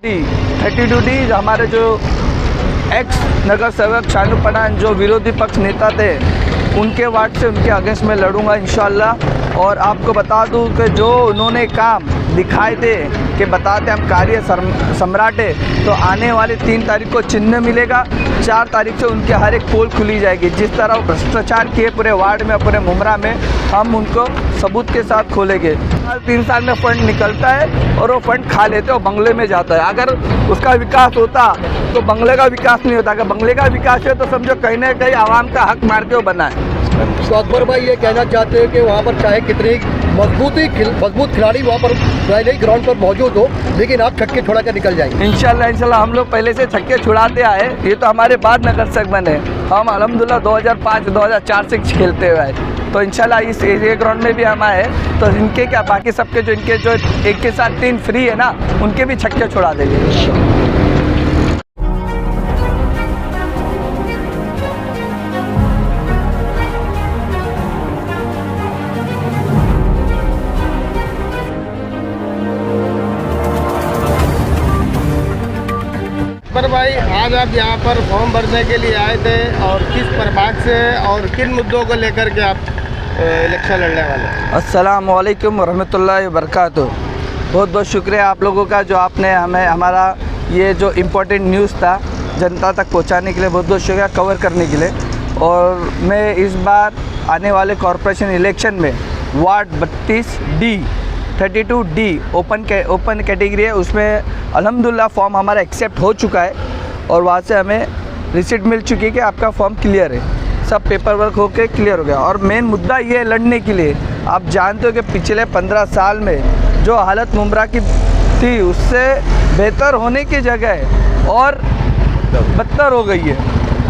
32D हमारे जो x नगर सेवक शानू पठान जो विरोधी पक्ष नेता थे उनके वार्ड से उनके अगेंस्ट में लड़ूंगा इंशाल्लाह। और आपको बता दूं कि जो उन्होंने काम दिखाए थे कि बताते हम कार्य सम्राट है, तो आने वाली 3 तारीख को चिन्ह मिलेगा, 4 तारीख से उनके हर एक पोल खुली जाएगी। जिस तरह वो भ्रष्टाचार किए पूरे वार्ड में पूरे मुमरा में, हम उनको सबूत के साथ खोलेंगे। 3 साल में फंड निकलता है और वो फंड खा लेते और बंगले में जाता है। अगर उसका विकास होता तो बंगले का विकास नहीं होता। अगर बंगले का विकास है तो समझो कहीं ना कहीं आवाम का हक मार के वो बना है। तो अकबर भाई ये कहना चाहते हैं कि वहाँ पर चाहे कितने मजबूत खिलाड़ी वहाँ पर पहले ग्राउंड पर मौजूद हो, लेकिन आप छक्के छुड़ा कर निकल जाएंगे। इंशाल्लाह हम लोग पहले से छक्के छुड़ाते आए, ये तो हमारे बाद नगर सेवक बने। हम अल्हम्दुलिल्लाह 2005-2004 से खेलते हुए आए, तो इंशाल्लाह इस एरिया ग्राउंड में भी हम आए तो इनके क्या बाकी सबके जो इनके जो एक के साथ 3 फ्री है ना, उनके भी छक्के छुड़ा देंगे। पर भाई आज आप यहाँ पर फॉर्म भरने के लिए आए थे और किस प्रभाग से और किन मुद्दों को लेकर के आप इलेक्शन लड़ने वाले हैं? अस्सलाम वालेकुम रहमतुल्लाहि व बरकातुहू। बहुत बहुत शुक्रिया आप लोगों का जो आपने हमें हमारा ये जो इम्पोर्टेंट न्यूज़ था जनता तक पहुँचाने के लिए बहुत बहुत शुक्रिया, कवर करने के लिए। और मैं इस बार आने वाले कॉरपोरेशन इलेक्शन में वार्ड 32D ओपन कैटेगरी है, उसमें अल्हम्दुलिल्लाह फॉर्म हमारा एक्सेप्ट हो चुका है और वहाँ से हमें रिसीट मिल चुकी है कि आपका फॉर्म क्लियर है, सब पेपर वर्क होके क्लियर हो गया। और मेन मुद्दा ये है लड़ने के लिए, आप जानते हो कि पिछले 15 साल में जो हालत मुमरा की थी उससे बेहतर होने की जगह और बदतर हो गई है।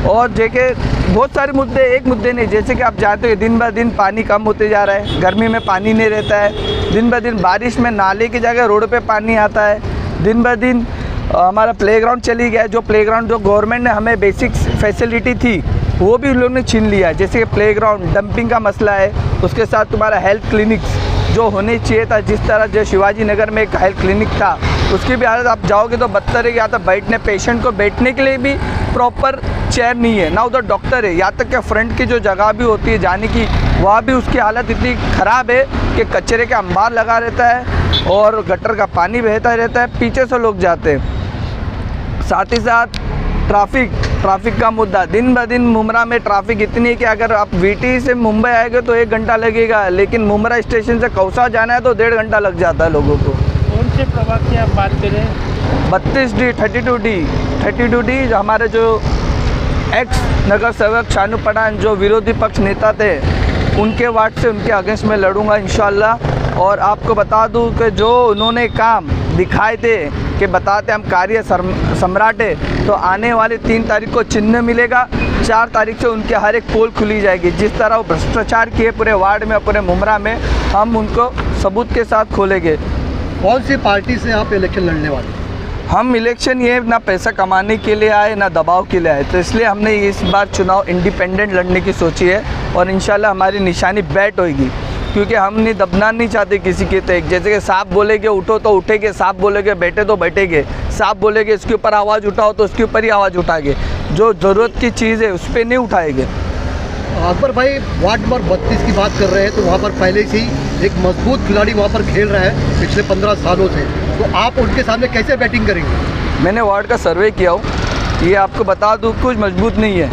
और जेके बहुत सारे मुद्दे, एक मुद्दे नहीं, जैसे कि आप जानते हो दिन ब दिन पानी कम होते जा रहा है, गर्मी में पानी नहीं रहता है, दिन ब दिन बारिश में नाले की जगह रोड पे पानी आता है, दिन ब दिन हमारा प्लेग्राउंड चली गया, जो प्लेग्राउंड जो गवर्नमेंट ने हमें बेसिक फैसिलिटी थी वो भी उन लोगों ने छीन लिया है। जैसे कि प्लेग्राउंड डंपिंग का मसला है, उसके साथ तुम्हारा हेल्थ क्लिनिक्स जो होने चाहिए था, जिस तरह जो शिवाजी नगर में एक हेल्थ क्लिनिक था उसकी भी हालत आप जाओगे तो बदतर है। या तो बैठने पेशेंट को बैठने के लिए भी प्रॉपर चेयर नहीं है, ना उधर डॉक्टर है, यहाँ तक कि फ्रंट की जो जगह भी होती है जाने की वहाँ भी उसकी हालत इतनी ख़राब है कि कचरे का अंबार लगा रहता है और गटर का पानी बहता रहता है, पीछे से लोग जाते हैं। साथ ही साथ ट्रैफिक का मुद्दा, दिन ब दिन मुमरा में ट्रैफिक इतनी है कि अगर आप वीटी से मुंबई आएंगे तो 1 घंटा लगेगा, लेकिन मुमरा स्टेशन से कौसा जाना है तो 1.5 घंटा लग जाता है लोगों को। कौन से प्रभाग की आप बात करें? 32D हमारे जो एक्स नगर सेवक शानू पठान जो विरोधी पक्ष नेता थे उनके वार्ड से उनके अगेंस्ट में लड़ूंगा इंशाल्लाह। और आपको बता दूं कि जो उन्होंने काम दिखाए थे कि बताते हम कार्य सम्राट है, तो आने वाली 3 तारीख को चिन्ह मिलेगा, 4 तारीख से उनके हर एक पोल खुली जाएगी। जिस तरह वो भ्रष्टाचार किए पूरे वार्ड में पूरे मुमरा में, हम उनको सबूत के साथ खोलेंगे। कौन सी पार्टी से आप इलेक्शन लड़ने वाले? हम इलेक्शन ये ना पैसा कमाने के लिए आए ना दबाव के लिए आए, तो इसलिए हमने इस बार चुनाव इंडिपेंडेंट लड़ने की सोची है और इंशाल्लाह हमारी निशानी बैट होगी, क्योंकि हम नहीं दबना नहीं चाहते किसी के तक। जैसे कि सांप बोलेगे उठो तो उठेंगे, सांप बोलेगे बैठे तो बैठेंगे, सांप बोलेगे इसके ऊपर आवाज़ उठाओ तो उसके ऊपर ही आवाज़ उठाएंगे, जो ज़रूरत की चीज़ है उस पर नहीं उठाएंगे। अकबर भाई वार्ड नंबर 32 की बात कर रहे हैं, तो वहाँ पर पहले से ही एक मजबूत खिलाड़ी वहाँ पर खेल रहा है पिछले 15 सालों से, तो आप उनके सामने कैसे बैटिंग करेंगे? मैंने वार्ड का सर्वे किया हूँ, ये आपको बता दूँ कुछ मजबूत नहीं है,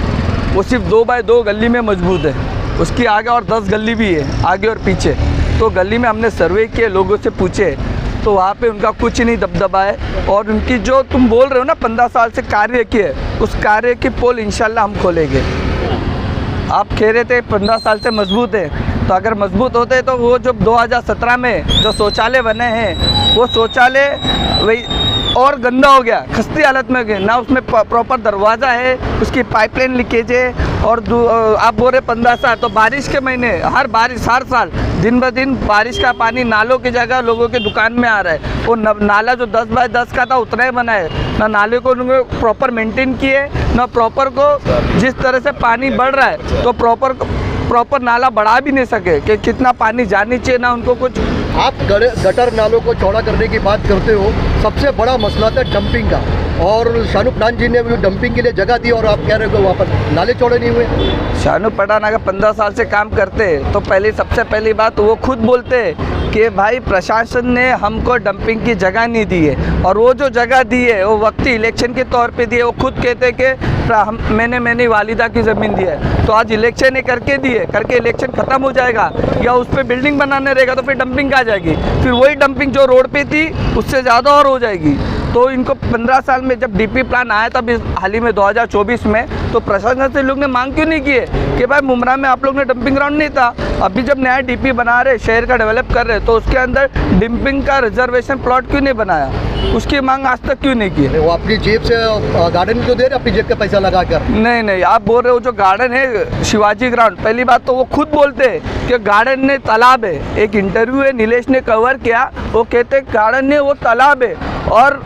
वो सिर्फ 2 बाय 2 गली में मजबूत है, उसकी आगे और 10 गली भी है आगे और पीछे। तो गली में हमने सर्वे किए, लोगों से पूछे, तो वहाँ पे उनका कुछ नहीं दबदबा है। और उनकी जो तुम बोल रहे हो ना 15 साल से कार्य किए, उस कार्य की पोल इंशाल्लाह हम खोलेंगे। आप कह रहे थे 15 साल से मजबूत है, तो अगर मजबूत होते तो वो जो 2017 में जो शौचालय बने हैं वो शौचालय वही और गंदा हो गया, खस्ती हालत में गए, ना उसमें प्रॉपर दरवाज़ा है, उसकी पाइपलाइन लीकेज है। और आप बोल रहे 15 साल, तो बारिश के महीने हर साल दिन ब दिन बारिश का पानी नालों की जगह लोगों के दुकान में आ रहा है। वो नाला जो 10 बाय 10 का था उतना ही बना है, ना नाले को उन्होंने प्रॉपर मेंटेन किए, ना प्रॉपर को जिस तरह से पानी बढ़ रहा है तो प्रॉपर प्रॉपर नाला बढ़ा भी नहीं सके कि कितना पानी जानी चाहिए ना उनको कुछ। आप गटर नालों को चौड़ा करने की बात करते हो, सबसे बड़ा मसला था डंपिंग का, और शानू प्रधान जी ने डंपिंग के लिए जगह दी और आप कह रहे हो वहाँ पर नाले चौड़े नहीं हुए। शानू प्रधान अगर 15 साल से काम करते तो सबसे पहली बात वो खुद बोलते कि भाई प्रशासन ने हमको डंपिंग की जगह नहीं दी है, और वो जो जगह दी है वो वक्ती इलेक्शन के तौर पे दी है। वो खुद कहते कि मैंने वालिदा की ज़मीन दी है, तो आज इलेक्शन ही करके दी है, करके इलेक्शन ख़त्म हो जाएगा या उस पर बिल्डिंग बनाने रहेगा तो फिर डंपिंग आ जाएगी, फिर वही डंपिंग जो रोड पे थी उससे ज़्यादा और हो जाएगी। तो इनको 15 साल में जब डीपी प्लान आया तब हाल ही में 2024 में, तो प्रशासन से लोग ने मांग क्यों नहीं किए कि भाई मुमरा में आप लोग ने डंपिंग ग्राउंड नहीं था, अभी जब नया डीपी बना रहे, शहर का डेवलप कर रहे, तो उसके अंदर डंपिंग का रिजर्वेशन प्लॉट क्यों नहीं बनाया, उसकी मांग आज तक क्यों नहीं की? वो अपनी जेब से गार्डन क्यों दे रहे, अपनी जेब का पैसा लगा कर? नहीं, आप बोल रहे हो जो गार्डन है शिवाजी ग्राउंड, पहली बात तो वो खुद बोलते हैं कि गार्डन ने तालाब है। एक इंटरव्यू है नीलेश ने कवर किया, वो कहते गार्डन ने वो तालाब है, और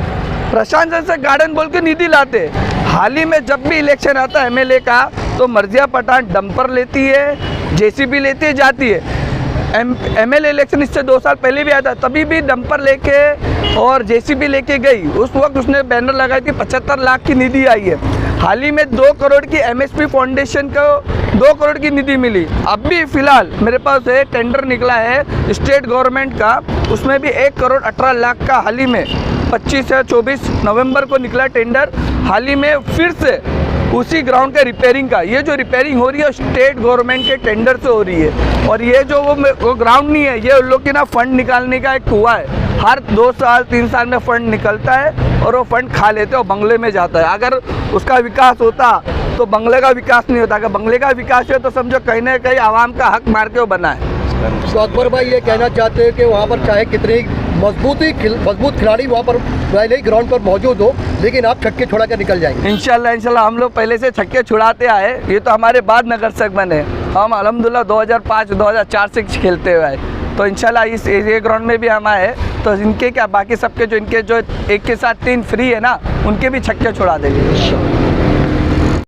प्रशासन से गार्डन बोल के निधि लाते। हाल ही में जब भी इलेक्शन आता है एमएलए का, तो मर्जिया पठान डंपर लेती है, जेसीबी लेती है, जाती है। एमएलए इलेक्शन इससे 2 साल पहले भी आया था, तभी भी डंपर लेके और जेसीबी लेके गई। उस वक्त उसने बैनर लगाई थी 75 लाख की निधि आई है। हाल ही में 2 करोड़ की एमएसपी फाउंडेशन को 2 करोड़ की निधि मिली। अब भी फिलहाल मेरे पास है टेंडर निकला है स्टेट गवर्नमेंट का, उसमें भी 1 करोड़ 18 लाख का हाल ही में 25 या 24 नवंबर को निकला टेंडर। हाल ही में फिर से उसी ग्राउंड के रिपेयरिंग का, ये जो रिपेयरिंग हो रही है स्टेट गवर्नमेंट के टेंडर से हो रही है, और ये जो वो ग्राउंड नहीं है, ये उन लोग की ना फंड निकालने का एक कुआं है। हर 2 साल 3 साल में फंड निकलता है और वो फंड खा लेते हैं और बंगले में जाता है। अगर उसका विकास होता तो बंगले का विकास नहीं होता। अगर बंगले का विकास है तो समझो कहीं ना कहीं आवाम का हक मार के वो बना है। तो अकबर भाई ये कहना चाहते हैं कि वहाँ पर चाहे कितने मजबूत खिलाड़ी वहाँ पर पहले ही ग्राउंड पर मौजूद हो, लेकिन आप छक्के छुड़ा कर निकल जाएंगे। इंशाल्लाह हम लोग पहले से छक्के छुड़ाते आए, ये तो हमारे बाद नगर सेवक बने। हम अल्हम्दुलिल्लाह 2005-2004 से खेलते हुए आए, तो इंशाल्लाह इस ये ग्राउंड में भी हम आए तो इनके क्या बाकी सबके जो इनके जो एक के साथ 3 फ्री है ना, उनके भी छक्के छुड़ा देंगे।